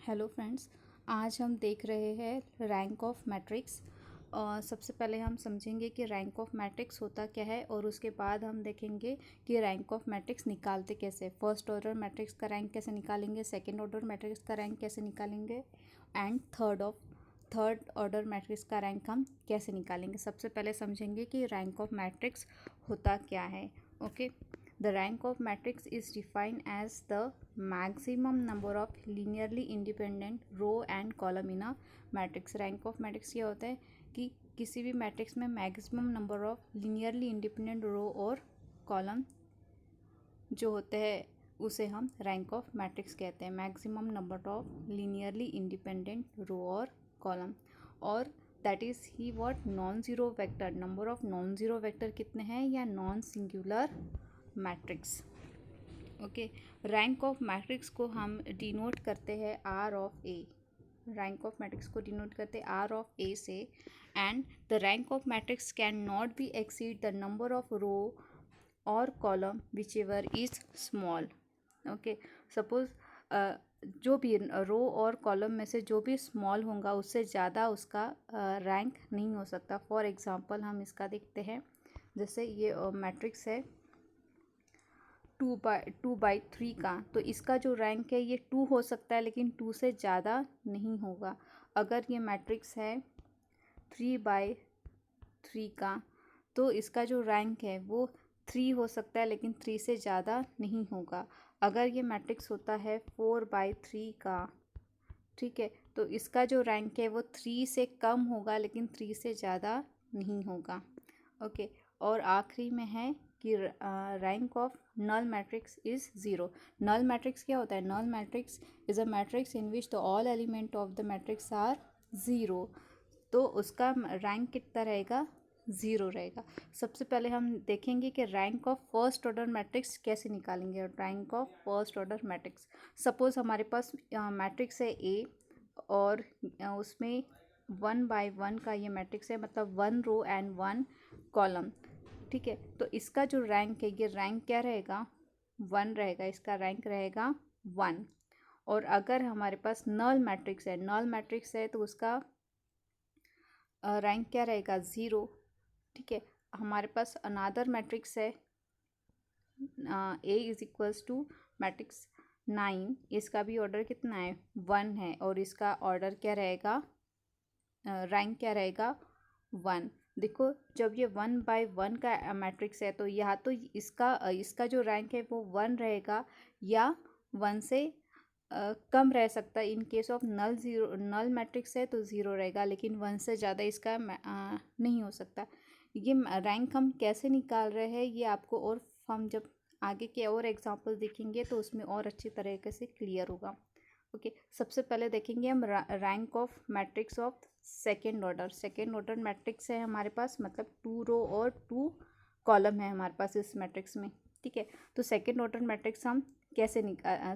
Hello friends. आज हम देख रहे हैं रैंक ऑफ मैट्रिक्स। और सबसे पहले हम समझेंगे कि रैंक ऑफ मैट्रिक्स होता क्या है और उसके बाद हम देखेंगे कि रैंक ऑफ मैट्रिक्स निकालते कैसे। फर्स्ट ऑर्डर मैट्रिक्स का रैंक कैसे निकालेंगे, सेकंड ऑर्डर मैट्रिक्स का रैंक कैसे निकालेंगे एंड थर्ड ऑर्डर मैट्रिक्स का रैंक हम कैसे निकालेंगे। सबसे पहले समझेंगे कि रैंक ऑफ मैट्रिक्स होता क्या है। Okay, the rank of matrix is defined as the maximum number of linearly independent row and column in a matrix. rank of matrix ये होता है कि किसी भी मैट्रिक्स में maximum number of linearly independent row और कॉलम जो होते हैं उसे हम रैंक ऑफ मैट्रिक्स कहते हैं। Maximum number of linearly independent row और कॉलम, और that is he what non zero vector. Number of non zero vector कितने हैं या non singular matrix. Okay, rank of matrix को हम डिनोट करते हैं R of A. Rank of matrix को डिनोट करते हैं आर ऑफ ए से। And the rank of matrix can not be exceed the number of row और column which ever is small. Okay, suppose जो भी रो और कॉलम में से जो भी स्मॉल होगा उससे ज़्यादा उसका रैंक नहीं हो सकता। फॉर एग्जांपल हम इसका देखते हैं, जैसे ये मैट्रिक्स है 2/3 का, तो इसका जो रैंक है ये 2 हो सकता है लेकिन 2 से ज़्यादा नहीं होगा। अगर ये मैट्रिक्स है 3/3 का, तो इसका जो रैंक है वो 3 हो सकता है लेकिन 3 से ज़्यादा नहीं होगा। अगर ये मैट्रिक्स होता है 4/3 का, ठीक है, तो इसका जो रैंक है वो 3 से कम होगा लेकिन 3 से ज़्यादा नहीं होगा। ओके, और आखिरी में है कि rank of null matrix is zero. Null matrix क्या होता है? Null matrix is a matrix in which the all element of the matrix are zero. तो उसका रैंक कितना रहेगा? ज़ीरो रहेगा। सबसे पहले हम देखेंगे कि rank of first order matrix कैसे निकालेंगे। Rank of first order matrix, suppose हमारे पास मैट्रिक्स है ए और उसमें 1/1 का ये मैट्रिक्स है, मतलब 1 रो एंड 1 कॉलम। ठीक है, तो इसका जो रैंक है ये रैंक क्या रहेगा? 1 रहेगा। इसका रैंक रहेगा 1। और अगर हमारे पास नल मैट्रिक्स है, नल मैट्रिक्स है तो उसका रैंक क्या रहेगा? 0। ठीक है, हमारे पास अनादर मैट्रिक्स है ए इज इक्वल्स टू मैट्रिक्स 9, इसका भी ऑर्डर कितना है? 1 है, और इसका ऑर्डर क्या रहेगा? रैंक क्या रहेगा? 1। देखो, जब ये 1/1 का मैट्रिक्स है तो यहाँ तो इसका जो रैंक है वो 1 रहेगा या 1 से कम रह सकता है। In case of null matrix है तो 0 रहेगा, लेकिन 1 से ज़्यादा इसका नहीं हो सकता। ये रैंक हम कैसे निकाल रहे हैं ये आपको, और हम जब आगे के और एग्जांपल देखेंगे तो उसमें और अच्छी तरीके से क्लियर होगा। ओके, सबसे पहले देखेंगे हम rank of matrix of second order. Second order matrix है हमारे पास, मतलब 2 रो और 2 कॉलम है हमारे पास इस मैट्रिक्स में। ठीक है, तो सेकेंड ऑर्डर मैट्रिक्स हम कैसे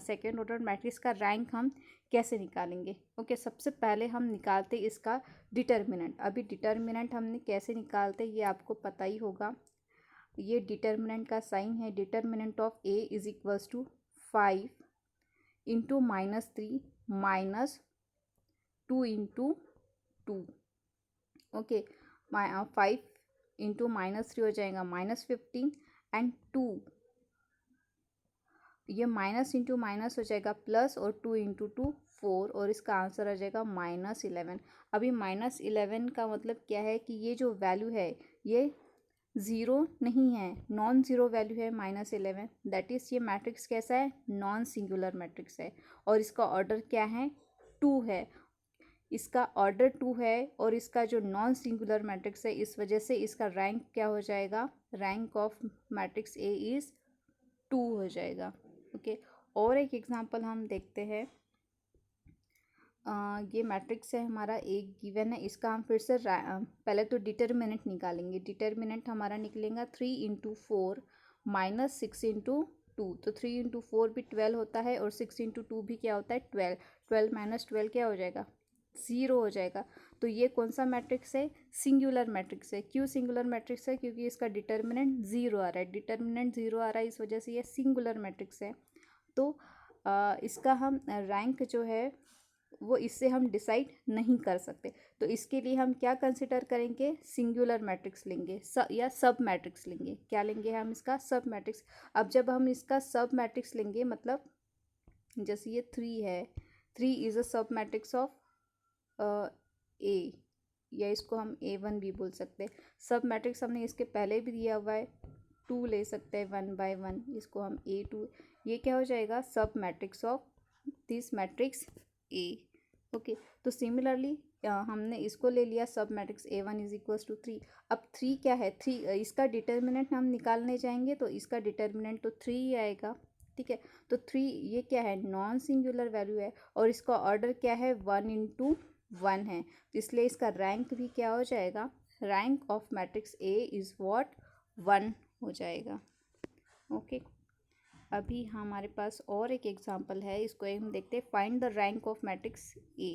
सेकेंड ऑर्डर मैट्रिक्स का रैंक हम कैसे निकालेंगे। ओके, सबसे पहले हम निकालते इसका डिटर्मिनेंट। अभी डिटर्मिनेंट हमने कैसे निकालते ये आपको पता ही होगा। ये डिटर्मिनेंट का साइन है, determinant of A is equals to 5 into -3 -2 into 2। Okay, 5 into -3 हो जाएगा -15 एंड 2, ये माइनस इंटू माइनस हो जाएगा प्लस, और 2 इंटू 2 4, और इसका आंसर आ जाएगा -11। अभी -11 का मतलब क्या है कि ये जो वैल्यू है ये ज़ीरो नहीं है, नॉन ज़ीरो वैल्यू है -11। दैट इज़ ये मैट्रिक्स कैसा है? नॉन सिंगुलर मैट्रिक्स है, और इसका ऑर्डर क्या है? 2 है। इसका ऑर्डर 2 है और इसका जो नॉन सिंगुलर मैट्रिक्स है, इस वजह से इसका रैंक क्या हो जाएगा? Rank of matrix A is 2 हो जाएगा। ओके, और एक एग्जांपल हम देखते हैं। ये मैट्रिक्स है हमारा, एक गिवन है, इसका हम फिर से पहले तो डिटर्मिनेंट निकालेंगे। डिटर्मिनेंट हमारा निकलेगा 3 इंटू 4 -6 इंटू 2। तो 3 इंटू 4 भी 12 होता है, और 6 इंटू 2 भी क्या होता है? 12। 12 माइनस 12 क्या हो जाएगा? 0 हो जाएगा। तो ये कौन सा मैट्रिक्स है? सिंगुलर मैट्रिक्स है। क्यों सिंगुलर मैट्रिक्स है? क्योंकि इसका डिटर्मिनेंट 0 आ रहा है। डिटर्मिनेंट 0 आ रहा है, इस वजह से ये सिंगुलर मैट्रिक्स है। तो इसका हम रैंक जो है वो इससे हम डिसाइड नहीं कर सकते। तो इसके लिए हम क्या कंसिडर करेंगे, सिंगुलर मैट्रिक्स लेंगे या सब मैट्रिक्स लेंगे। क्या लेंगे हम, इसका सब मैट्रिक्स। अब जब हम इसका सब मैट्रिक्स लेंगे, मतलब जैसे ये 3 है, 3 इज़ अ सब मैट्रिक्स ऑफ ए, या इसको हम A1 भी बोल सकते हैं। सब मैट्रिक्स हमने इसके पहले भी दिया हुआ है, 2 ले सकते हैं 1 बाय 1, इसको हम A2। ये क्या हो जाएगा, सब matrix of this matrix A। Okay, तो सिमिलरली हमने इसको ले लिया सब matrix A1 is equals to 3। अब 3 क्या है, 3 इसका डिटर्मिनेंट हम निकालने जाएंगे तो इसका डिटर्मिनेंट तो 3 ही आएगा। ठीक है, तो 3 ये क्या है, नॉन सिंगुलर वैल्यू है और इसका ऑर्डर क्या है, 1 इंटू 1 है, तो इसलिए इसका रैंक भी क्या हो जाएगा, rank of matrix A is what, 1 हो जाएगा। ओके, अभी हमारे पास और एक एग्जांपल है, इसको हम देखते हैं। Find the rank of matrix A।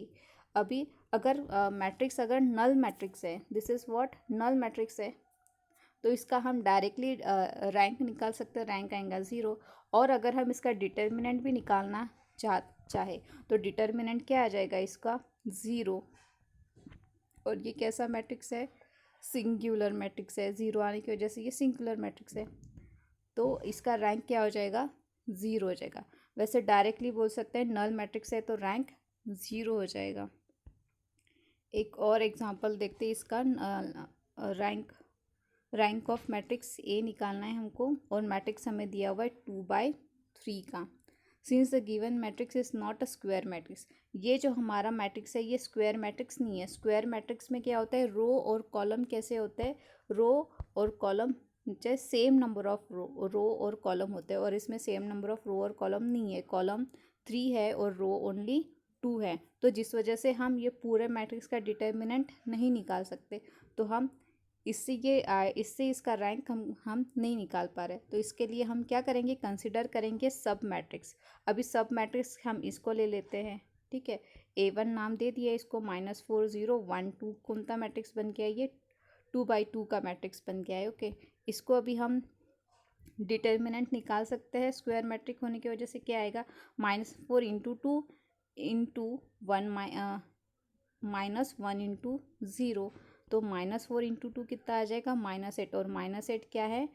अभी अगर मैट्रिक्स अगर नल मैट्रिक्स है, this is what, null matrix है, तो इसका हम डायरेक्टली रैंक निकाल सकते हैं, रैंक आएगा 0। और अगर हम इसका डिटर्मिनेंट भी निकालना चाहे तो डिटर्मिनेंट क्या आ जाएगा इसका, 0। और ये कैसा मैट्रिक्स है, सिंगुलर मैट्रिक्स है, 0 आने की वजह से ये सिंगुलर मैट्रिक्स है, तो इसका रैंक क्या हो जाएगा, 0 हो जाएगा। वैसे डायरेक्टली बोल सकते हैं नल मैट्रिक्स है तो रैंक 0 हो जाएगा। एक और एग्जांपल देखते हैं इसका, रैंक ऑफ मैट्रिक्स ए निकालना है हमको और मैट्रिक्स हमें दिया हुआ है 2/3 का। Since the given matrix is not a square matrix, ये जो हमारा मैट्रिक्स है ये स्क्वायर मैट्रिक्स नहीं है। स्क्वायर मैट्रिक्स में क्या होता है, रो और कॉलम कैसे होते हैं, रो और कॉलम चाहे सेम नंबर ऑफ रो और कॉलम होते हैं, और इसमें सेम नंबर ऑफ रो और कॉलम नहीं है, कॉलम 3 है और रो ओनली 2 है, तो जिस वजह से हम ये पूरे मैट्रिक्स का डिटर्मिनेंट नहीं निकाल सकते। तो हम इससे इसका रैंक हम नहीं निकाल पा रहे, तो इसके लिए हम क्या करेंगे, कंसिडर करेंगे सब मैट्रिक्स। अभी सब मैट्रिक्स हम इसको ले लेते हैं। ठीक है, A1 नाम दे दिया इसको, -4 0 1 2 कौन सा मैट्रिक्स बन गया, ये 2/2 का मैट्रिक्स बन गया है। ओके, इसको अभी हम डिटर्मिनेंट निकाल सकते हैं, स्क्वायर मैट्रिक होने की वजह से क्या आएगा, -4 इंटू 2 इंटू 1 -1 इंटू 0, तो -4 इंटू 2 कितना आ जाएगा, -8, और -8 क्या है,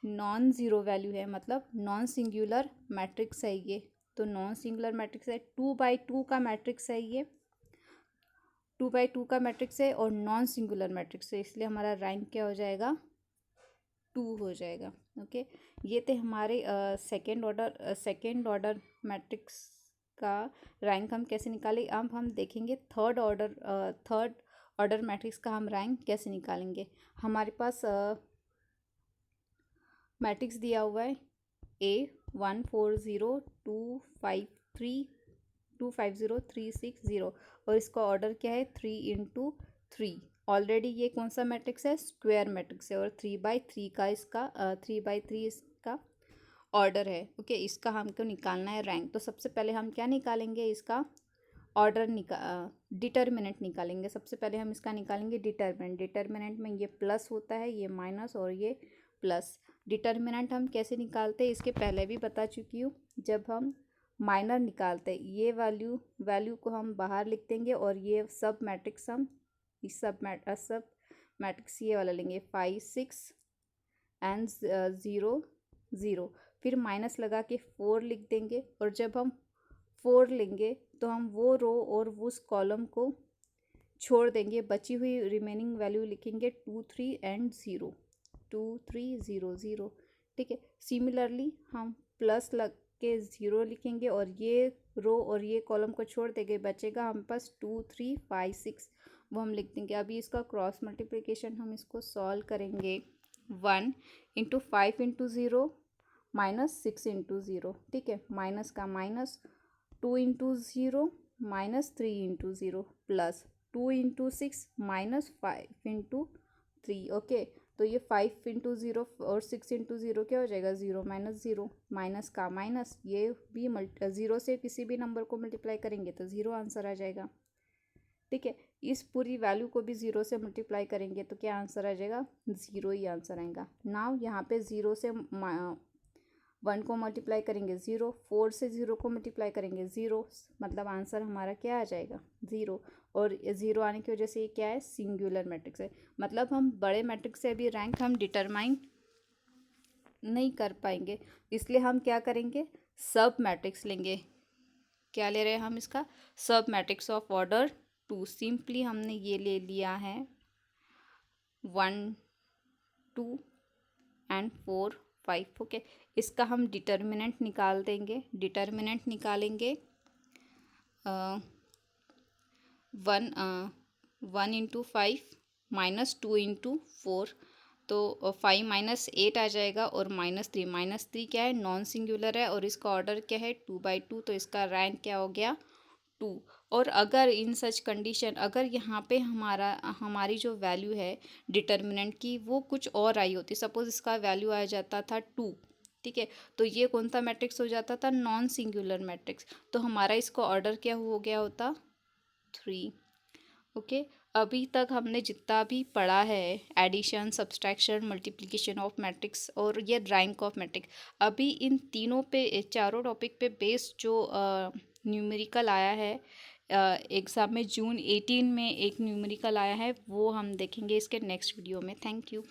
नॉन ज़ीरो वैल्यू है, मतलब नॉन सिंगुलर मैट्रिक्स है ये, तो नॉन सिंगुलर मैट्रिक्स है, 2/2 का मैट्रिक्स है ये, 2/2 का मैट्रिक्स है और नॉन सिंगुलर मैट्रिक्स है, इसलिए हमारा रैंक क्या हो जाएगा, 2 हो जाएगा। ओके, ये थे हमारे सेकेंड ऑर्डर मैट्रिक्स का रैंक हम कैसे निकालें। अब हम देखेंगे थर्ड ऑर्डर मैट्रिक्स का हम रैंक कैसे निकालेंगे। हमारे पास मैट्रिक्स दिया हुआ है A 1 4 0 2 5 3 2 5 0 3 6 0, और इसका ऑर्डर क्या है, 3 × 3। ऑलरेडी ये कौन सा मैट्रिक्स है, स्क्वायर मैट्रिक्स है, और 3/3 का इसका 3/3 इसका ऑर्डर है। ओके, इसका हमको निकालना है रैंक। तो सबसे पहले हम क्या निकालेंगे, इसका डिटर्मिनेंट निकालेंगे। सबसे पहले हम इसका निकालेंगे डिटर्मिनेंट में ये प्लस होता है, ये माइनस और ये प्लस। डिटर्मिनेंट हम कैसे निकालते हैं, इसके पहले भी बता चुकी हूँ। जब हम माइनर निकालते हैं, ये वैल्यू को हम बाहर लिख देंगे और ये सब मैट्रिक्स हम इस सब मैट्रिक्स ये वाला लेंगे, 5 6 एंड 0 0, फिर माइनस लगा के 4 लिख देंगे, और जब हम 4 लेंगे तो हम वो रो और उस कॉलम को छोड़ देंगे, बची हुई रिमेनिंग वैल्यू लिखेंगे 2 3 एंड 0, 2 3 0 0। ठीक है, सिमिलरली हम प्लस लग के 0 लिखेंगे और ये रो और ये कॉलम को छोड़ देंगे, बचेगा हम पास 2 3 5 6, वो हम लिख देंगे। अभी इसका क्रॉस मल्टीप्लिकेशन हम इसको सॉल्व करेंगे, 1 × 5 × 0 -6 × 0। ठीक है, माइनस का माइनस, 2 × 0 -3 × 0 प्लस 2 × 6 -5 × 3। ओके, तो ये 5 × 0 और 6 × 0 क्या हो जाएगा, 0 -0, माइनस का माइनस, ये भी 0 से किसी भी नंबर को मल्टीप्लाई करेंगे तो 0 आंसर आ जाएगा। ठीक है, इस पूरी वैल्यू को भी 0 से मल्टीप्लाई करेंगे तो क्या आंसर आ जाएगा, 0 ही आंसर आएगा। नाउ यहाँ पे 0 से 1 को मल्टीप्लाई करेंगे 0, 4 से 0 को मल्टीप्लाई करेंगे 0, मतलब आंसर हमारा क्या आ जाएगा 0। और 0 आने की वजह से ये क्या है, सिंगुलर मैट्रिक्स है। मतलब हम बड़े मैट्रिक्स से अभी रैंक हम डिटरमाइन नहीं कर पाएंगे, इसलिए हम क्या करेंगे, सब मैट्रिक्स लेंगे। क्या ले रहे हैं हम, इसका सब मैट्रिक्स ऑफ ऑर्डर 2। सिंपली हमने ये ले लिया है 1 2 एंड 4 5। ओके, इसका हम डिटर्मिनेंट निकाल देंगे। डिटर्मिनेंट निकालेंगे 1 इंटू 5 माइनस 2 इंटू 4, तो 5 माइनस 8 आ जाएगा, और -3 क्या है, नॉन सिंगुलर है, और इसका ऑर्डर क्या है 2/2, तो इसका रैंक क्या हो गया 2। और अगर इन सच कंडीशन, अगर यहाँ पे हमारी जो वैल्यू है डिटर्मिनेंट की वो कुछ और आई होती, सपोज इसका वैल्यू आ जाता था 2, ठीक है, तो ये कौन सा मैट्रिक्स हो जाता था, नॉन सिंगुलर मैट्रिक्स, तो हमारा इसका ऑर्डर क्या हो गया होता 3। ओके, अभी तक हमने जितना भी पढ़ा है, addition, subtraction, multiplication of matrix और ये रैंक ऑफ मैट्रिक्स, अभी इन तीनों पे, चारों टॉपिक पे बेस्ड जो न्यूमेरिकल आया है एग्ज़ाम में, जून 18 में एक न्यूमेरिकल आया है, वो हम देखेंगे इसके नेक्स्ट वीडियो में। Thank you.